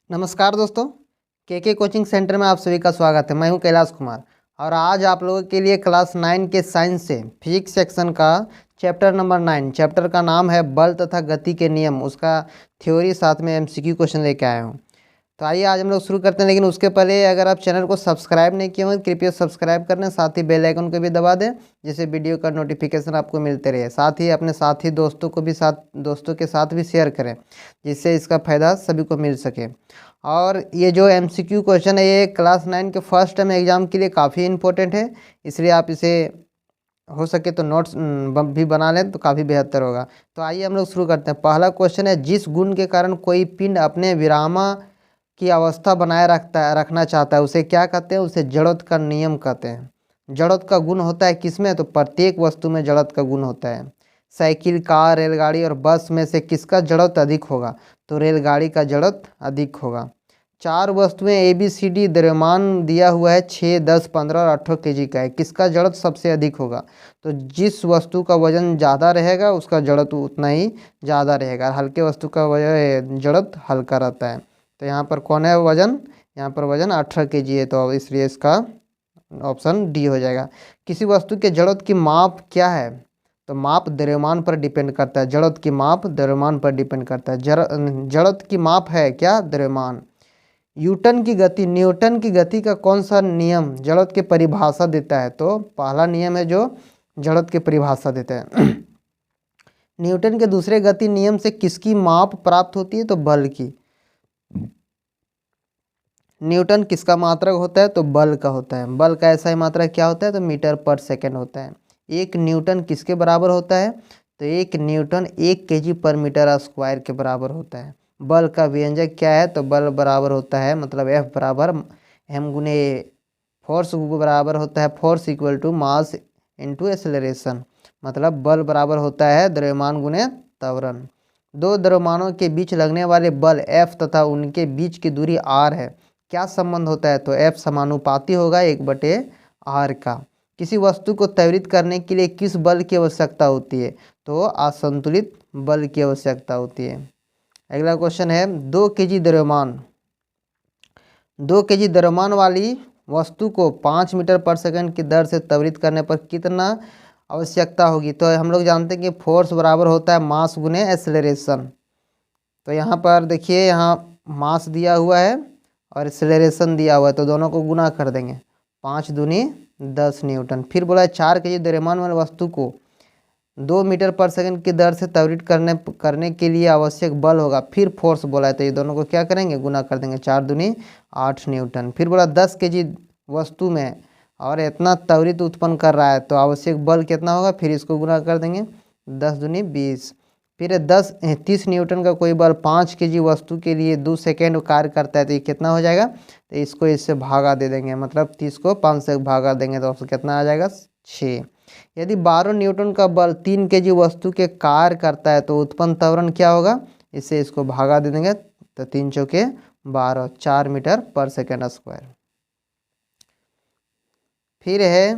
नमस्कार दोस्तों, के कोचिंग सेंटर में आप सभी का स्वागत है। मैं हूं कैलाश कुमार और आज आप लोगों के लिए क्लास 9 के साइंस से फिजिक्स सेक्शन का चैप्टर नंबर 9, चैप्टर का नाम है बल तथा गति के नियम, उसका थ्योरी साथ में एमसीक्यू क्वेश्चन लेके आया हूं। तो आइए आज हम लोग शुरू करते हैं, लेकिन उसके पहले अगर आप चैनल को सब्सक्राइब नहीं किए हो कृपया सब्सक्राइब कर लें, साथ ही बेल आइकन को भी दबा दें जिससे वीडियो का नोटिफिकेशन आपको मिलते रहे। साथ ही अपने साथी दोस्तों को भी दोस्तों के साथ भी शेयर करें जिससे इसका फ़ायदा सभी को मिल सके। और ये जो एमसीक्यू क्वेश्चन है ये क्लास 9 के फर्स्ट टर्म एग्ज़ाम के लिए काफ़ी इंपॉर्टेंट है, इसलिए आप इसे हो सके तो नोट्स भी बना लें तो काफ़ी बेहतर होगा। तो आइए हम लोग शुरू करते हैं। पहला क्वेश्चन है, जिस गुण के कारण कोई पिंड अपने विरामा की अवस्था बनाए रखना चाहता है उसे क्या कहते हैं? उसे जड़त्व का नियम कहते हैं। जड़त्व का गुण होता है किसमें? तो प्रत्येक वस्तु में जड़त्व का गुण होता है। साइकिल, कार, रेलगाड़ी और बस में से किसका जड़त्व अधिक होगा? तो रेलगाड़ी का जड़त्व अधिक होगा। 4 वस्तुएं ABCD द्रव्यमान दिया हुआ है 6, 10, 15 और 18 kg का है, किसका जड़त्व सबसे अधिक होगा? तो जिस वस्तु का वजन ज़्यादा रहेगा उसका जड़त्व उतना ही ज़्यादा रहेगा। हल्के वस्तु का जड़त्व हल्का रहता है। तो यहाँ पर कौन है वजन? यहाँ पर वजन 18 kg है, तो इसलिए इसका ऑप्शन डी हो जाएगा। किसी वस्तु के जड़त्व की माप क्या है? तो माप द्रव्यमान पर डिपेंड करता है। जड़त्व की माप द्रव्यमान पर डिपेंड करता है। जड़त्व की माप है क्या? द्रव्यमान। न्यूटन की गति का कौन सा नियम जड़त्व की परिभाषा देता है? तो पहला नियम है जो जड़त्व की परिभाषा देता है। न्यूटन के दूसरे गति नियम से किसकी माप प्राप्त होती है? तो बल की। न्यूटन किसका मात्रक होता है? तो बल का होता है। बल का ऐसा ही मात्रक क्या होता है? तो मीटर पर सेकेंड होता है। 1 न्यूटन किसके बराबर होता है? तो 1 न्यूटन 1 kg पर मीटर स्क्वायर के बराबर होता है। बल का व्यंजक क्या है? तो बल बराबर होता है, मतलब F बराबर m गुने ए। फोर्स बराबर होता है force equal to mass into acceleration, मतलब बल बराबर होता है द्रव्यमान गुने त्वरण। 2 द्रव्यमानों के बीच लगने वाले बल F तथा उनके बीच की दूरी r है, क्या संबंध होता है? तो F समानुपाती होगा 1/r का। किसी वस्तु को त्वरित करने के लिए किस बल की आवश्यकता होती है? तो असंतुलित बल की आवश्यकता होती है। अगला क्वेश्चन है, 2 kg द्रव्यमान वाली वस्तु को 5 मीटर पर सेकंड की दर से त्वरित करने पर कितना आवश्यकता होगी? तो हम लोग जानते हैं कि फोर्स बराबर होता है मास गुने एक्सेलरेशन। तो यहाँ पर देखिए, यहाँ मास दिया हुआ है और एक्सेलरेशन दिया हुआ है, तो दोनों को गुना कर देंगे। 5 दूनी 10 न्यूटन। फिर बोला है 4 kg द्रव्यमान वाली वस्तु को 2 मीटर पर सेकंड की दर से त्वरित करने के लिए आवश्यक बल होगा। फिर फोर्स बोला है, तो ये दोनों को क्या करेंगे? गुना कर देंगे। 4 दूनी 8 न्यूटन। फिर बोला 10 kg वस्तु में और इतना त्वरित उत्पन्न कर रहा है तो आवश्यक बल कितना होगा? फिर इसको गुना कर देंगे। 10 दूनी 20। फिर 30 न्यूटन का कोई बल 5 kg वस्तु के लिए 2 सेकेंड कार्य करता है, तो ये कितना हो जाएगा? तो इसको इससे भागा दे देंगे, मतलब 30 को 5 से भागा देंगे तो कितना आ जाएगा? 6। यदि 12 न्यूटन का बल 3 kg वस्तु के कार्य करता है तो उत्पन्न त्वरण क्या होगा? इससे इसको भागा दे देंगे, तो 3 चौके 12, 4 मीटर पर सेकेंड स्क्वायर। फिर है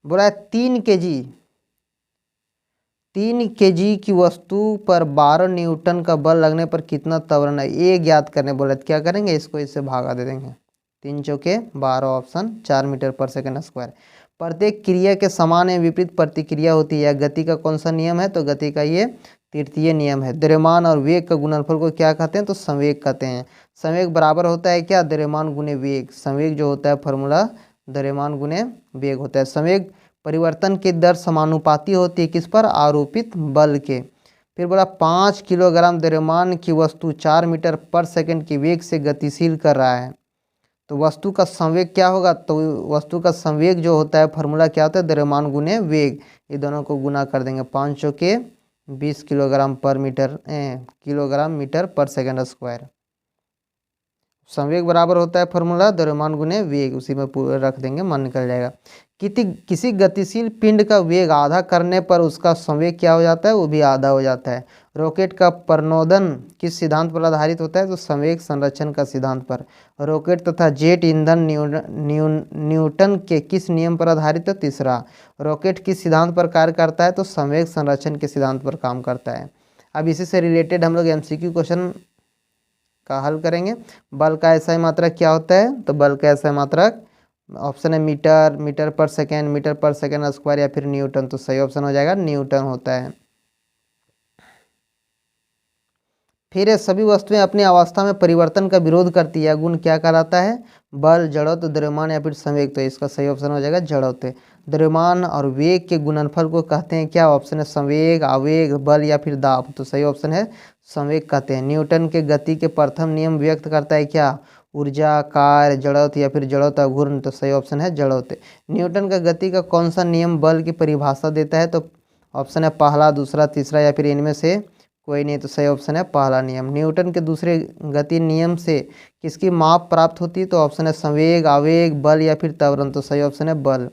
बोला है 3 kg की वस्तु पर 12 न्यूटन का बल लगने पर कितना त्वरण है, ये ज्ञात करने बोला। क्या करेंगे? इसको इससे भागा दे देंगे। 3 चौके 12, ऑप्शन 4 मीटर पर सेकेंड स्क्वायर। प्रत्येक क्रिया के समान एवं विपरीत प्रतिक्रिया होती है। गति का कौन सा नियम है? तो गति का ये तृतीय नियम है। द्रव्यमान और वेग का गुणनफल को क्या कहते हैं? तो संवेग कहते हैं। संवेग बराबर होता है क्या? द्रव्यमान गुने वेग। संवेग जो होता है फॉर्मूला द्रव्यमान गुने वेग होता है। संवेग परिवर्तन की दर समानुपाती होती है किस पर? आरोपित बल के। फिर बोला 5 किलोग्राम द्रव्यमान की वस्तु 4 मीटर पर सेकंड के वेग से गतिशील कर रहा है, तो वस्तु का संवेग क्या होगा? तो वस्तु का संवेग जो होता है फॉर्मूला क्या होता है? द्रव्यमान गुने वेग। ये दोनों को गुना कर देंगे। 5 चौके 20 किलोग्राम मीटर पर सेकंड स्क्वायर। संवेग बराबर होता है फॉर्मूला द्रव्यमान गुने वेग, उसी में पूरा रख देंगे, मन निकल जाएगा। किसी गतिशील पिंड का वेग आधा करने पर उसका संवेग क्या हो जाता है? वो भी आधा हो जाता है। रॉकेट का प्रणोदन किस सिद्धांत पर आधारित होता है? तो संवेग संरक्षण का सिद्धांत पर। रॉकेट तथा जेट ईंधन न्यूटन के किस नियम पर आधारित है? तीसरा। रॉकेट किस सिद्धांत पर कार्य करता है? तो संवेग संरक्षण के सिद्धांत पर काम करता है। अब इसी से रिलेटेड हम लोग एमसीक्यू क्वेश्चन का हल करेंगे। बल का एसआई मात्रक क्या होता है? तो बल का एसआई मात्रक ऑप्शन है मीटर, मीटर पर सेकेंड, मीटर पर सेकेंड स्क्वायर या फिर न्यूटन। तो सही ऑप्शन हो जाएगा न्यूटन होता है। फिर ये सभी वस्तुएं अपनी अवस्था में परिवर्तन का विरोध करती है, गुण क्या कहलाता है? बल, जड़त्व, द्रव्यमान या फिर संवेग। तो इसका सही ऑप्शन हो जाएगा जड़त्व। द्रव्यमान और वेग के गुणनफल को कहते हैं क्या? ऑप्शन है संवेग, आवेग, बल या फिर दाब। तो सही ऑप्शन है संवेग कहते हैं। न्यूटन के गति के प्रथम नियम व्यक्त करता है क्या? ऊर्जा, कार्य, जड़त्व या फिर जड़त्व घूर्ण। तो सही ऑप्शन है जड़त्व। न्यूटन का गति का कौन सा नियम बल की परिभाषा देता है? तो ऑप्शन है पहला, दूसरा, तीसरा या फिर इनमें से कोई नहीं। तो सही ऑप्शन है पहला नियम। न्यूटन के दूसरे गति नियम से किसकी माप प्राप्त होती है? तो ऑप्शन है संवेग, आवेग, बल या फिर त्वरण। तो सही ऑप्शन है बल।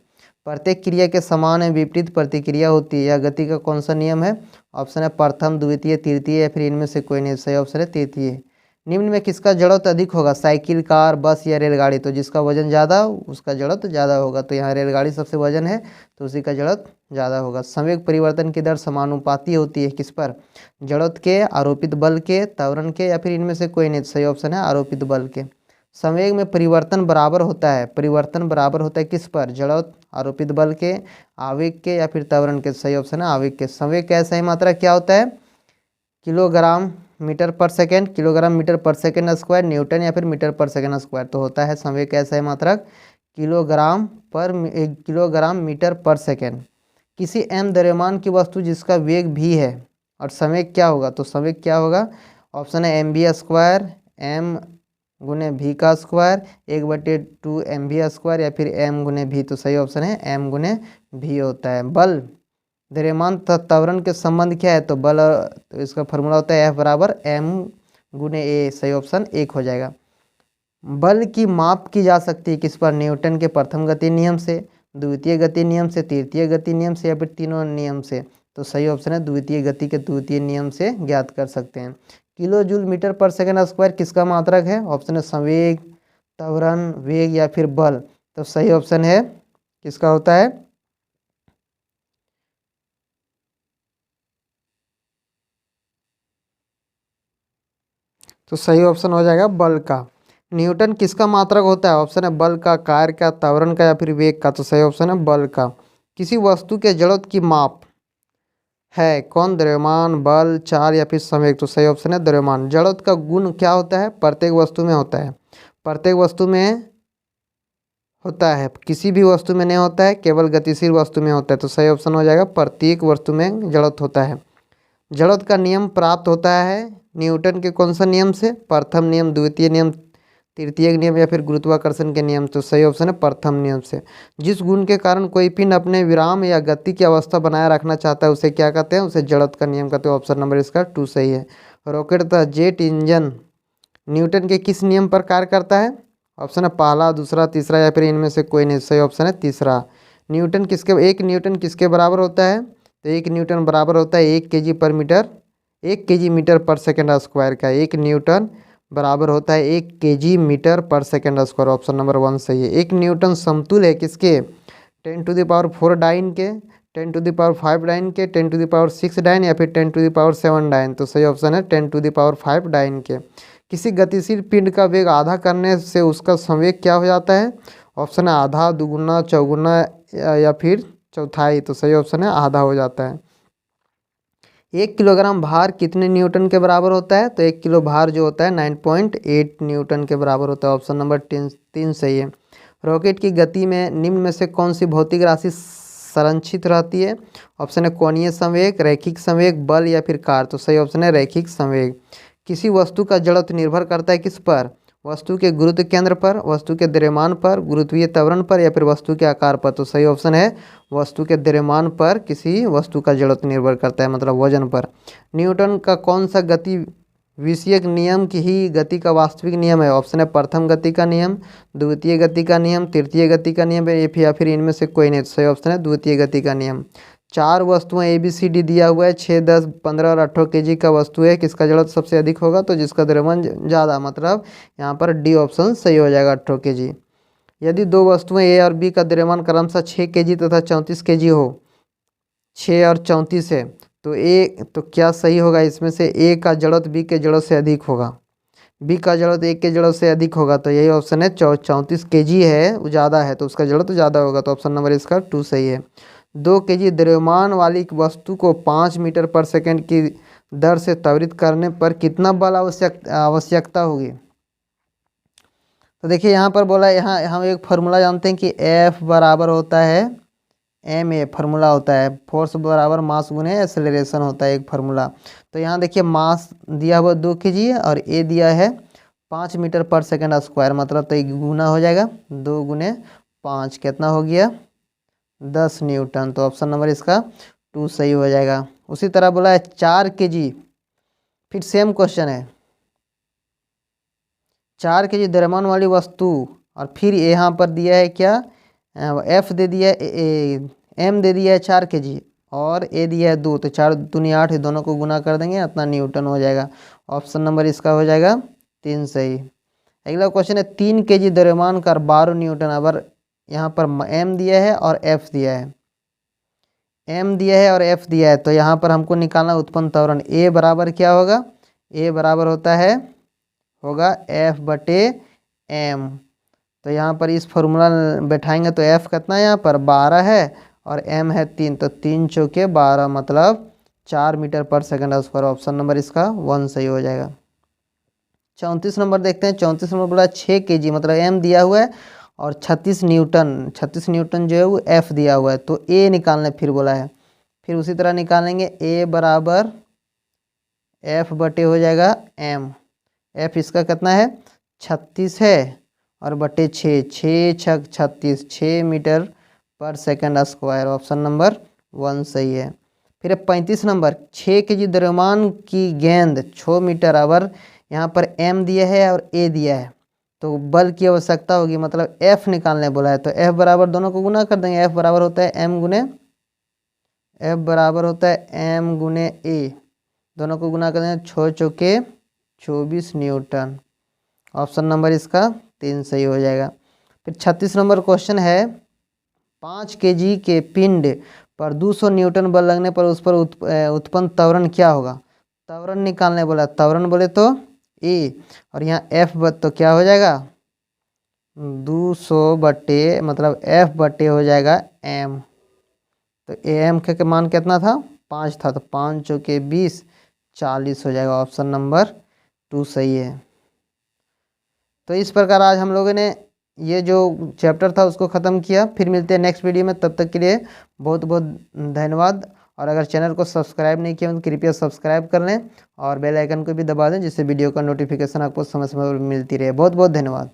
प्रत्येक क्रिया के समान है विपरीत प्रतिक्रिया होती है, यह गति का कौन सा नियम है? ऑप्शन है प्रथम, द्वितीय, तृतीय या फिर इनमें से कोई नहीं। सही ऑप्शन है तृतीय। निम्न में किसका जड़त्व अधिक होगा? साइकिल, कार, बस या रेलगाड़ी। तो जिसका वजन ज़्यादा उसका जड़त्व ज़्यादा होगा। तो यहाँ रेलगाड़ी सबसे वजन है तो उसी का जड़त्व ज़्यादा होगा। संवेग परिवर्तन की दर समानुपाती होती है किस पर? जड़त्व के, आरोपित बल के, त्वरण के या फिर इनमें से कोई नहीं। सही ऑप्शन है आरोपित बल के। संवेग में परिवर्तन बराबर होता है, परिवर्तन बराबर होता है किस पर? जड़त्व, आरोपित बल के, आवेग के या फिर त्वरण के। सही ऑप्शन है आवेग के। संवेग का सही मात्रा क्या होता है? किलोग्राम मीटर पर सेकेंड, किलोग्राम मीटर पर सेकेंड स्क्वायर, न्यूटन या फिर मीटर पर सेकेंड स्क्वायर। तो होता है संवेग का सही मात्रक किलोग्राम मीटर पर सेकेंड। किसी m द्रव्यमान की वस्तु जिसका वेग v है और संवेग क्या होगा? तो संवेग क्या होगा? ऑप्शन है mv स्क्वायर, m गुने v का स्क्वायर, 1/2 mv स्क्वायर या फिर m गुने v। तो सही ऑप्शन है m गुने v होता है। बल, द्रव्यमान तथा त्वरण के संबंध क्या है? तो बल, तो इसका फॉर्मूला होता है F बराबर m गुने a। सही ऑप्शन 1 हो जाएगा। बल की माप की जा सकती है किस पर? न्यूटन के प्रथम गति नियम से, द्वितीय गति नियम से, तृतीय गति नियम से या फिर तीनों नियम से। तो सही ऑप्शन है द्वितीय गति के द्वितीय नियम से ज्ञात कर सकते हैं। किलो जूल मीटर पर सेकेंड स्क्वायर किसका मात्रक है? ऑप्शन है संवेग, त्वरण, वेग या फिर बल। तो सही ऑप्शन है किसका होता है? तो सही ऑप्शन हो जाएगा बल का। न्यूटन किसका मात्रक होता है? ऑप्शन है बल का, कार्य का, त्वरण का या फिर वेग का। तो सही ऑप्शन है बल का। किसी वस्तु के जड़त्व की माप है कौन? द्रव्यमान, बल, चाल या फिर संवेग। तो सही ऑप्शन है द्रव्यमान। जड़त्व का गुण क्या होता है? प्रत्येक वस्तु में होता है, प्रत्येक वस्तु में होता है, किसी भी वस्तु में नहीं होता है, केवल गतिशील वस्तु में होता है। तो सही ऑप्शन हो जाएगा प्रत्येक वस्तु में जड़त्व होता है। जड़त्व का नियम प्राप्त होता है न्यूटन के कौन सा नियम से? प्रथम नियम, द्वितीय नियम, तृतीय नियम या फिर गुरुत्वाकर्षण के नियम। तो सही ऑप्शन है प्रथम नियम से। जिस गुण के कारण कोई पिंड अपने विराम या गति की अवस्था बनाए रखना चाहता है उसे क्या कहते हैं? उसे जड़त्व का नियम कहते हैं। ऑप्शन नंबर इसका 2 सही है। रॉकेट तथा जेट इंजन न्यूटन के किस नियम पर कार्य करता है? ऑप्शन है पहला, दूसरा, तीसरा या फिर इनमें से कोई नहीं। सही ऑप्शन है तीसरा। एक न्यूटन किसके बराबर होता है? तो 1 न्यूटन बराबर होता है 1 kg पर मीटर, 1 kg मीटर पर सेकेंड स्क्वायर का। 1 न्यूटन बराबर होता है 1 kg मीटर पर सेकेंड स्क्वायर। ऑप्शन नंबर 1 सही है। 1 न्यूटन समतुल है किसके? 10⁴ डाइन के, 10⁵ डाइन के, 10⁶ डाइन या फिर 10⁷ डाइन। तो सही ऑप्शन है 10⁵ डाइन के। किसी गतिशील पिंड का वेग आधा करने से उसका संवेग क्या हो जाता है? ऑप्शन है आधा, दुगुना, चौगुना या फिर चौथाई। तो सही ऑप्शन है आधा हो जाता है। 1 किलोग्राम भार कितने न्यूटन के बराबर होता है? तो 1 किलो भार जो होता है 9.8 न्यूटन के बराबर होता है। ऑप्शन नंबर 3 सही है। रॉकेट की गति में निम्न में से कौन सी भौतिक राशि संरक्षित रहती है? ऑप्शन है कोणीय संवेग, रैखिक संवेग, बल या फिर कार्य। तो सही ऑप्शन है रैखिक संवेग। किसी वस्तु का जड़त्व निर्भर करता है किस पर? वस्तु के गुरुत्व केंद्र पर, वस्तु के द्रव्यमान पर, गुरुत्वीय त्वरण पर या फिर वस्तु के आकार पर। तो सही ऑप्शन है वस्तु के द्रव्यमान पर किसी वस्तु का जड़त्व निर्भर करता है, मतलब वजन पर। न्यूटन का कौन सा गति विषयक नियम की ही गति का वास्तविक नियम है? ऑप्शन है प्रथम गति का नियम, द्वितीय गति का नियम, तृतीय गति का नियम या फिर इनमें से कोई नहीं। सही ऑप्शन है द्वितीय गति का नियम। 4 वस्तुएं ABCD दिया हुआ है, 6, 10, 15 और 18 kg का वस्तु है, किसका जड़त्व सबसे अधिक होगा? तो जिसका द्रव्यमान ज़्यादा, मतलब यहाँ पर डी ऑप्शन सही हो जाएगा 18 kg। यदि 2 वस्तुएं A और B का द्रव्यमान क्रमशः 6 kg तथा 34 kg हो, 6 और 34 है, तो ए तो क्या सही होगा इसमें से? ए का जड़त्व बी के जड़ों से अधिक होगा। बी का जड़त्व ए के जड़ों से अधिक होगा तो यही ऑप्शन है। 34 kg है वो ज़्यादा है तो उसका जड़त्व ज़्यादा होगा, तो ऑप्शन नंबर इसका 2 सही है। 2 kg द्रव्यमान वाली एक वस्तु को 5 मीटर पर सेकंड की दर से त्वरित करने पर कितना बल आवश्यकता होगी? तो देखिए यहाँ पर बोला, यहाँ हम एक फार्मूला जानते हैं कि F बराबर होता है ma, फार्मूला होता है फोर्स बराबर मास गुने एक्सेलरेशन होता है एक फार्मूला। तो यहाँ देखिए मास दिया हुआ 2 kg है और a दिया है 5 मीटर पर सेकंड स्क्वायर, मतलब तो एक गुना हो जाएगा 2 गुने 5 कितना हो गया 10 न्यूटन। तो ऑप्शन नंबर इसका 2 सही हो जाएगा। उसी तरह बोला है 4 kg, फिर सेम क्वेश्चन है 4 kg द्रव्यमान वाली वस्तु और फिर यहाँ पर दिया है क्या F दे दिया है, M दे दिया है 4 kg और A दिया है 2, तो 4 दूनी 8 है, दोनों को गुना कर देंगे इतना न्यूटन हो जाएगा। ऑप्शन नंबर इसका हो जाएगा 3 सही। अगला क्वेश्चन है 3 kg द्रव्यमान का 12 न्यूटन, अगर यहाँ पर M दिया है और F दिया है, M दिया है और F दिया है, तो यहाँ पर हमको निकालना उत्पन्न त्वरण। A बराबर क्या होगा? A बराबर होगा F बटे M। तो यहाँ पर इस फॉर्मूला बैठाएंगे तो F कितना है यहाँ पर 12 है और M है 3, तो 3 चौके 12 मतलब 4 मीटर पर सेकंड स्क्वायर। ऑप्शन नंबर इसका 1 सही हो जाएगा। 34 नंबर देखते हैं। 34 नंबर बोला 6 kg, मतलब M दिया हुआ है और 36 न्यूटन जो है वो F दिया हुआ है, तो A निकालने फिर बोला है। फिर उसी तरह निकालेंगे A बराबर F बटे हो जाएगा M। F इसका कितना है 36 है और बटे 6, 6 छक 36, 6 मीटर पर सेकंड स्क्वायर। ऑप्शन नंबर 1 सही है। फिर 35 नंबर 6 kg द्रव्यमान की गेंद 6 मीटर, अवर यहाँ पर M दिया है और A दिया है, तो बल की आवश्यकता होगी, मतलब F निकालने बोला है। तो F बराबर दोनों को गुना कर देंगे। F बराबर होता है M गुने A, दोनों को गुना कर देंगे 6 चौके 24 न्यूटन। ऑप्शन नंबर इसका 3 सही हो जाएगा। फिर 36 नंबर क्वेश्चन है 5 kg के पिंड पर 200 न्यूटन बल लगने पर उस पर उत्पन्न त्वरण क्या होगा? त्वरण निकालने बोला, त्वरण बोले तो A और यहाँ F तो क्या हो जाएगा 200 बटे मतलब F बटे हो जाएगा M। तो AM के मान कितना था 5 था, तो 5 चौके 20 40 हो जाएगा। ऑप्शन नंबर 2 सही है। तो इस प्रकार आज हम लोगों ने ये जो चैप्टर था उसको ख़त्म किया। फिर मिलते हैं नेक्स्ट वीडियो में, तब तक के लिए बहुत बहुत धन्यवाद। और अगर चैनल को सब्सक्राइब नहीं किया तो कृपया सब्सक्राइब कर लें और बेल आइकन को भी दबा दें, जिससे वीडियो का नोटिफिकेशन आपको समय समय पर मिलती रहे। बहुत बहुत धन्यवाद।